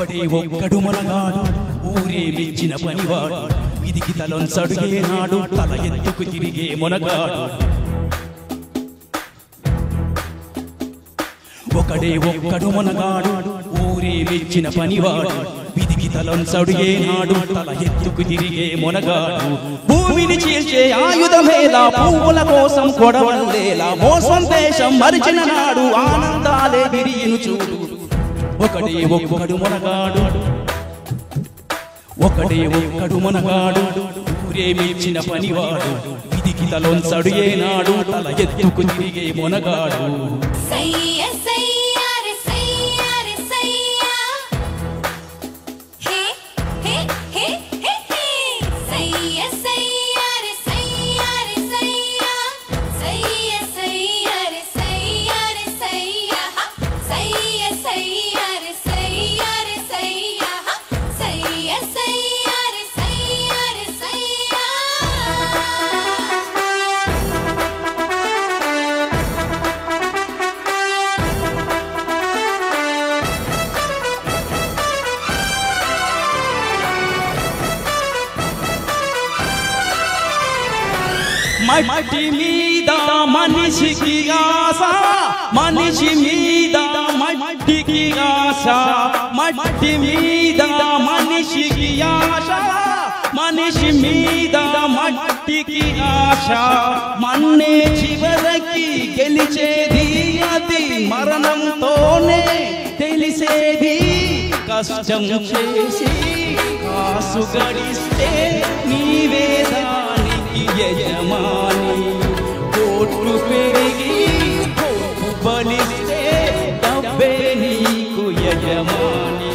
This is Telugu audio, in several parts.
ఒకడే ఒక్కడు మనగాడు ఊరే మెచ్చిన పనివాడు విధికి తలొంచడుగే నాడు తల ఎత్తుకు తిరిగే మొనగాడు ఒకడే ఒక్కడు మనగాడు ఊరే మెచ్చిన పనివాడు విధికి తలొంచడుగే నాడు తల ఎత్తుకు తిరిగే మొనగాడు భూమిని చీల్చే ఆయుధమేలా పువ్వుల కోసం కొడవలేలా మోసం దేశం మరిచిన నాడు ఆనందాలే విరియును చూడు ఒకడే ఒక్కడు మనగాడు ఒకడే ఒక్కడు మనగాడు ఊరే మెచ్చిన పనివాడు విధికి తలొంచడు ఏనాడు తల ఎత్తుకు తిరిగే మొనగాడు మట్టి మీద మనిషికి ఆశ మనిషి మీద మట్టికి ఆశ మట్టి మీద మనిషికి ఆశ మనిషి మీద మట్టికి ఆశ మన్నే చివరికి గెలిచేది అది మరణంతోనే తెలిసేది కష్టం చేసి కాసు గడిస్తే నీవే యజమాని కోట్లు పెరిగి కోపు బలిస్తే డబ్బే నీకు యజమాని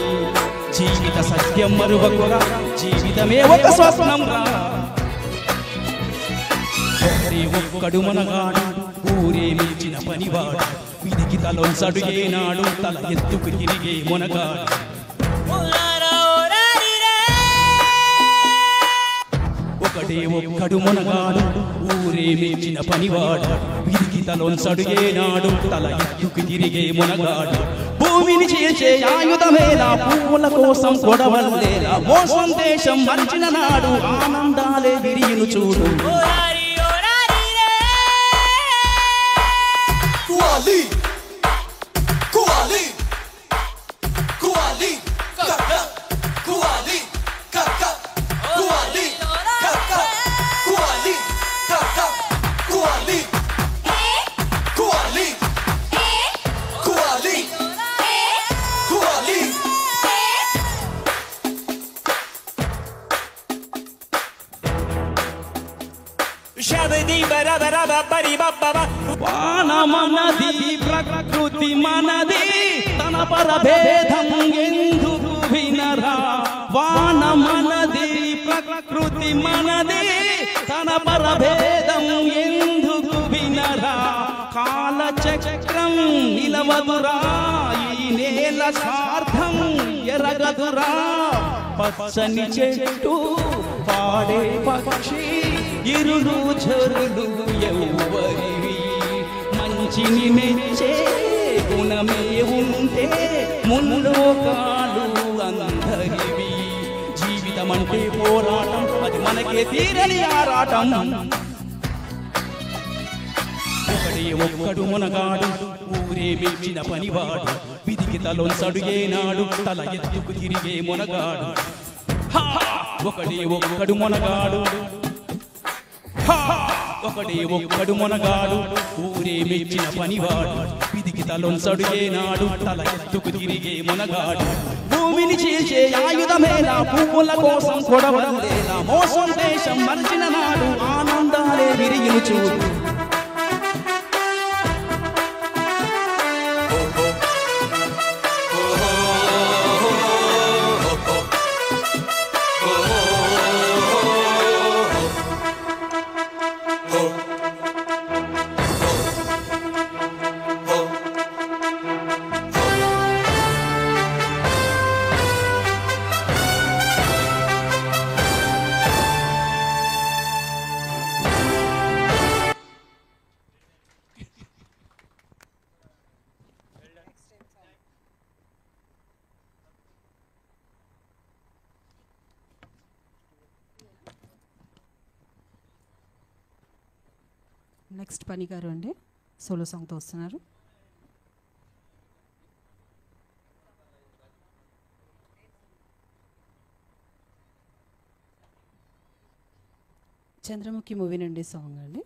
జీవిత సత్యం మరువకురా జీవితమే ఒక స్వప్నం రా ఒకడే ఒక్కడు మనగాడు ఊరే మెచ్చిన పనివాడు విధికి తలొంచడు ఏనాడు తల ఎత్తుకు తిరిగే మొనగాడు ఒకడే ఒక్కడు మనగాడు ఊరే మెచ్చిన పనివాడు విధికి తలొంచడు ఏనాడు తల ఎత్తుకు తిరిగే మొనగాడు భూమిని చీల్చే ఆయుధమేలా పువ్వుల కోసం కొడవలేలా మోసం దేశం మరిచిన నాడు ఆనందాలే విరియును చూడు వాన మనది ప్రకృతి మనది తన పరభేదం ఎందుకు వినరా వాన మనది ప్రకృతి మనది తన పరభేదం ఎందుకు వినరా కాల చక్రం నిలవదురా ఈ నేల స్వార్థం ఎరగదురా పచ్చని చెట్టు పాడే పక్షి ఇరులు చెరులు ఎవ్వరివి మంచిని మెచ్చే గుణమే ఉంటే ముల్లోకాలు అందరివి జీవితం అంటే పోరాటం అది మనకే తీరని ఆరాటం ఒకడే ఒక్కడు మనగాడు ఊరే మెచ్చిన పనివాడు విధికి తలొంచడు ఏనాడు తల ఎత్తుకు తిరిగే మొనగాడు ఒకడే ఒక్కడు మనగాడు ఒకడే ఒక్కడు మనగాడు ఊరే మెచ్చిన పనివాడు విధికి తలొంచడు ఏనాడు తల ఎత్తుకు తిరిగే మొనగాడు భూమిని చీల్చే ఆయుధమేలా పువ్వుల కోసం కొడవలేలా మోసం దేశం మరిచిన నాడు ఆనందాలే విరియును చూడు నెక్స్ట్ పని గారు అండి సోలో సాంగ్తో వస్తున్నారు. చంద్రముఖి మూవీ నుండి సాంగ్ అండి.